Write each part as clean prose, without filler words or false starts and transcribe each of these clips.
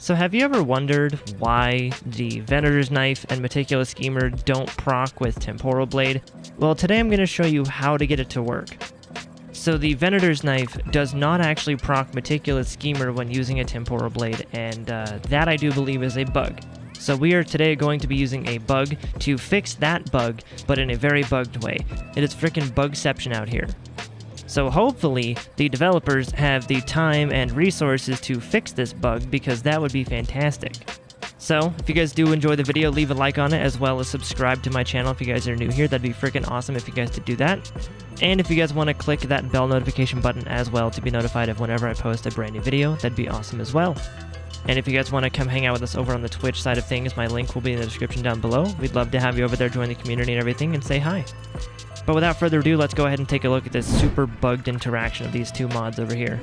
So have you ever wondered why the Venator's Knife and Meticulous Schemer don't proc with Temporal Blade? Well, today I'm going to show you how to get it to work. So the Venator's Knife does not actually proc Meticulous Schemer when using a Temporal Blade, and that I do believe is a bug. So we are today going to be using a bug to fix that bug, but in a very bugged way. It is frickin' bugception out here. So hopefully, the developers have the time and resources to fix this bug, because that would be fantastic. So, if you guys do enjoy the video, leave a like on it, as well as subscribe to my channel if you guys are new here. That'd be freaking awesome if you guys did do that. And if you guys want to click that bell notification button as well to be notified of whenever I post a brand new video, that'd be awesome as well. And if you guys want to come hang out with us over on the Twitch side of things, my link will be in the description down below. We'd love to have you over there, join the community and everything, and say hi. But without further ado, let's go ahead and take a look at this super bugged interaction of these two mods over here.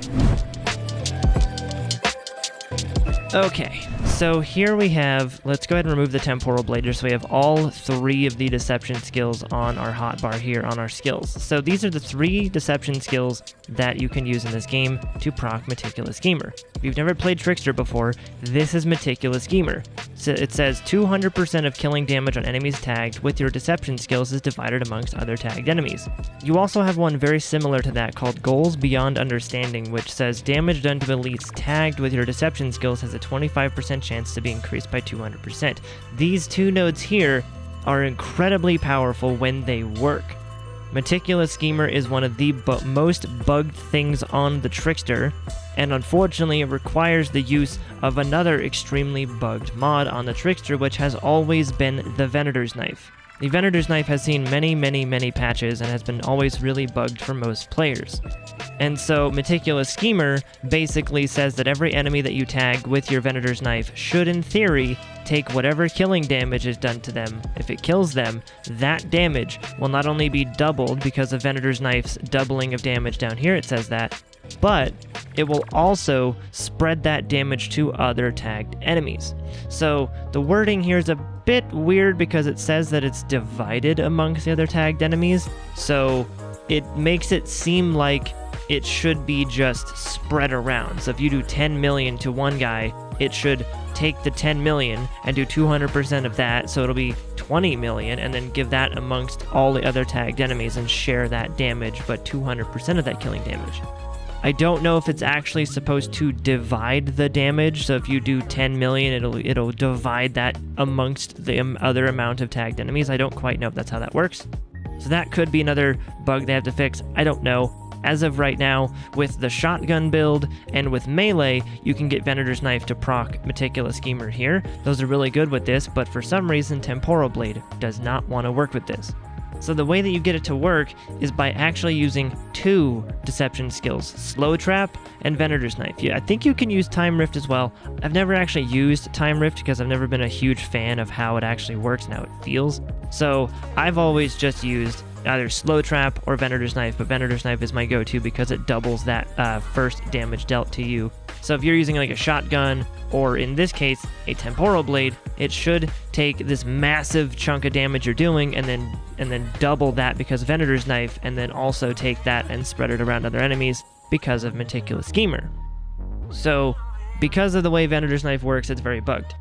Okay, so here we have, let's go ahead and remove the Temporal Blade just so we have all three of the deception skills on our hotbar here on our skills. So these are the three deception skills that you can use in this game to proc Meticulous Schemer. If you've never played Trickster before, this is Meticulous Schemer. So it says 200% of killing damage on enemies tagged with your deception skills is divided amongst other tagged enemies. You also have one very similar to that called Goals Beyond Understanding, which says damage done to elites tagged with your deception skills has a 25% chance to be increased by 200%. These two nodes here are incredibly powerful when they work. Meticulous Schemer is one of the most bugged things on the Trickster, and unfortunately it requires the use of another extremely bugged mod on the Trickster, which has always been the Venator's Knife. The Venator's Knife has seen many patches and has been always really bugged for most players. And so Meticulous Schemer basically says that every enemy that you tag with your Venator's Knife should, in theory, take whatever killing damage is done to them. If it kills them, that damage will not only be doubled because of Venator's Knife's doubling of damage down here, it says that, but it will also spread that damage to other tagged enemies. So the wording here is a bit weird because it says that it's divided amongst the other tagged enemies, so it makes it seem like it should be just spread around. So if you do 10 million to one guy, it should take the 10 million and do 200% of that, so it'll be 20 million, and then give that amongst all the other tagged enemies and share that damage, but 200% of that killing damage. I don't know if it's actually supposed to divide the damage, so if you do 10 million, it'll divide that amongst the other amount of tagged enemies. I don't quite know if that's how that works. So that could be another bug they have to fix. I don't know. As of right now, with the shotgun build and with melee, you can get Venator's Knife to proc Meticulous Schemer here. Those are really good with this, but for some reason, Temporal Blade does not want to work with this. So the way that you get it to work is by actually using two deception skills, Slow Trap and Venator's Knife. Yeah, I think you can use Time Rift as well. I've never actually used Time Rift because I've never been a huge fan of how it actually works and how it feels. So I've always just used either Slow Trap or Venator's Knife, but Venator's Knife is my go-to because it doubles that first damage dealt to you. So if you're using like a shotgun, or in this case, a Temporal Blade, it should take this massive chunk of damage you're doing and then double that because Venator's Knife, and then also take that and spread it around other enemies because of Meticulous Schemer. So because of the way Venator's Knife works, it's very bugged.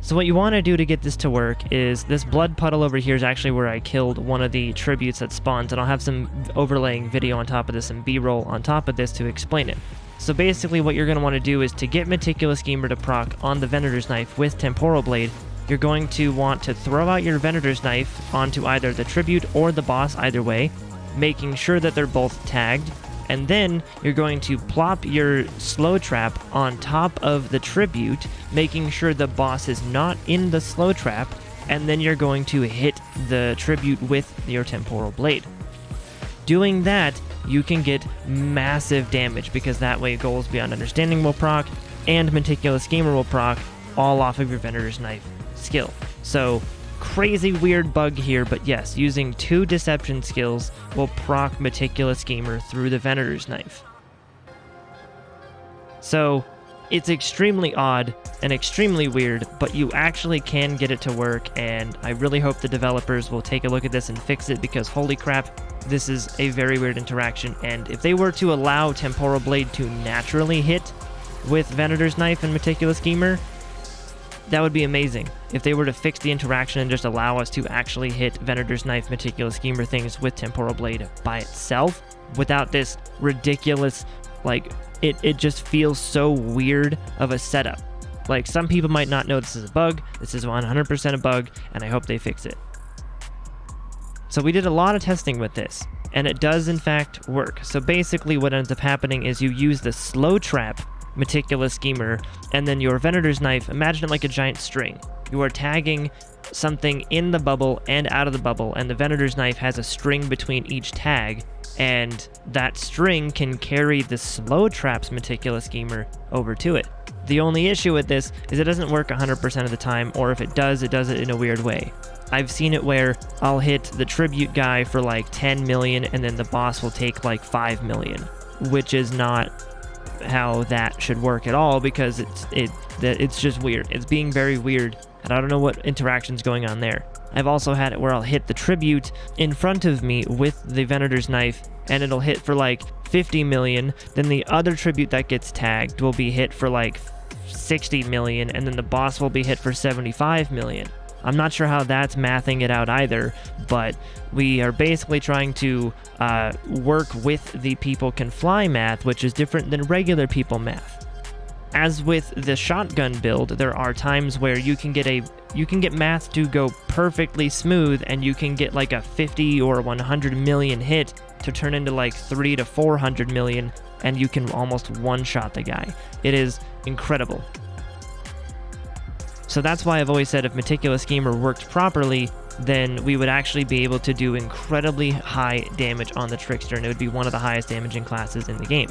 So what you want to do to get this to work is this blood puddle over here is actually where I killed one of the tributes that spawns, and I'll have some overlaying video on top of this and B-roll on top of this to explain it. So basically what you're going to want to do is to get Meticulous Schemer to proc on the Venator's Knife with Temporal Blade, you're going to want to throw out your Venator's Knife onto either the tribute or the boss, either way, making sure that they're both tagged, and then you're going to plop your Slow Trap on top of the tribute, making sure the boss is not in the Slow Trap, and then you're going to hit the tribute with your Temporal Blade. Doing that, you can get massive damage, because that way Goals Beyond Understanding will proc, and Meticulous Schemer will proc, all off of your Venator's Knife skill. So, crazy weird bug here, but yes, using two deception skills will proc Meticulous Schemer through the Venator's Knife. So, it's extremely odd and extremely weird, but you actually can get it to work, and I really hope the developers will take a look at this and fix it, because holy crap, this is a very weird interaction, and if they were to allow Temporal Blade to naturally hit with Venator's Knife and Meticulous Schemer, That would be amazing if they were to fix the interaction and just allow us to actually hit Venator's Knife, Meticulous Schemer things with Temporal Blade by itself without this ridiculous, like, it just feels so weird of a setup. Like, some people might not know this is a bug. This is 100% a bug, and I hope they fix it. So we did a lot of testing with this, and it does in fact work. So basically what ends up happening is you use the slow trap Meticulous Schemer, and then your Venator's Knife, imagine it like a giant string. You are tagging something in the bubble and out of the bubble, and the Venator's Knife has a string between each tag, and that string can carry the slow trap's Meticulous Schemer over to it. The only issue with this is it doesn't work 100% of the time, or if it does it in a weird way. I've seen it where I'll hit the tribute guy for like 10 million and then the boss will take like 5 million, which is not how that should work at all, because it's just weird. It's being very weird, and I don't know what interaction's going on there. I've also had it where I'll hit the tribute in front of me with the Venator's Knife, and it'll hit for like 50 million, then the other tribute that gets tagged will be hit for like 60 million, and then the boss will be hit for 75 million. I'm not sure how that's mathing it out either, but we are basically trying to work with the people can fly math, which is different than regular people math. As with the shotgun build, there are times where you can get math to go perfectly smooth, and you can get like a 50 or 100 million hit to turn into like 300 to 400 million, and you can almost one-shot the guy. It is incredible. So that's why I've always said if Meticulous Schemer worked properly, then we would actually be able to do incredibly high damage on the Trickster, and it would be one of the highest damaging classes in the game.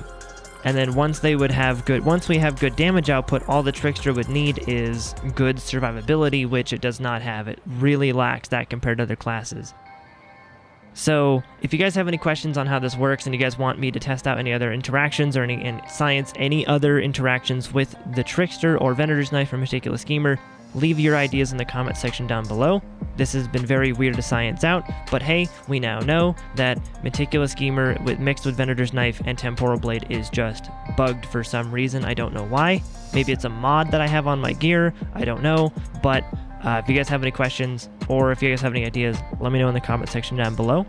And then once we have good damage output, all the Trickster would need is good survivability, which it does not have. It really lacks that compared to other classes. So if you guys have any questions on how this works, and you guys want me to test out any other interactions or any other interactions with the Trickster or Venator's Knife or Meticulous Schemer, leave your ideas in the comment section down below. This has been very weird to science out, but hey, we now know that Meticulous Schemer mixed with Venator's Knife and Temporal Blade is just bugged for some reason. I don't know why. Maybe it's a mod that I have on my gear. I don't know, but if you guys have any questions or if you guys have any ideas, let me know in the comment section down below.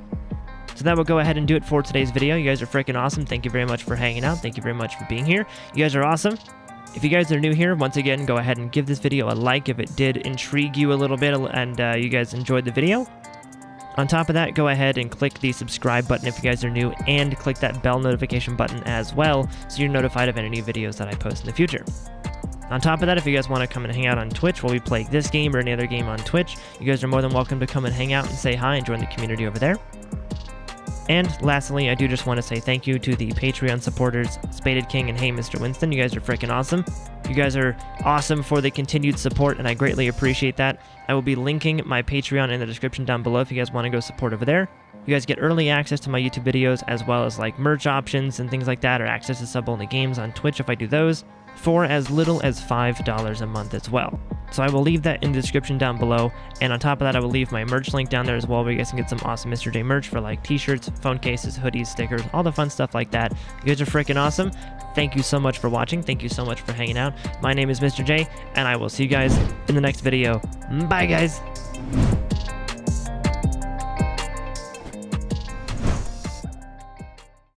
So that will go ahead and do it for today's video. You guys are freaking awesome. Thank you very much for hanging out. Thank you very much for being here. You guys are awesome. If you guys are new here, once again, go ahead and give this video a like if it did intrigue you a little bit and you guys enjoyed the video. On top of that, go ahead and click the subscribe button if you guys are new, and click that bell notification button as well so you're notified of any new videos that I post in the future. On top of that, if you guys want to come and hang out on Twitch while we play this game or any other game on Twitch, you guys are more than welcome to come and hang out and say hi and join the community over there. And lastly, I do just want to say thank you to the Patreon supporters, Spaded King and Hey Mr. Winston. You guys are freaking awesome. You guys are awesome for the continued support, and I greatly appreciate that. I will be linking my Patreon in the description down below if you guys want to go support over there. You guys get early access to my YouTube videos, as well as like merch options and things like that, or access to sub-only games on Twitch if I do those, for as little as $5 a month as well. So I will leave that in the description down below, and on top of that I will leave my merch link down there as well, where you guys can get some awesome Mr. J merch for like t-shirts, phone cases, hoodies, stickers, all the fun stuff like that. You guys are freaking awesome. Thank you so much for watching. Thank you so much for hanging out. My name is Mr. J, and I will see you guys in the next video. Bye guys!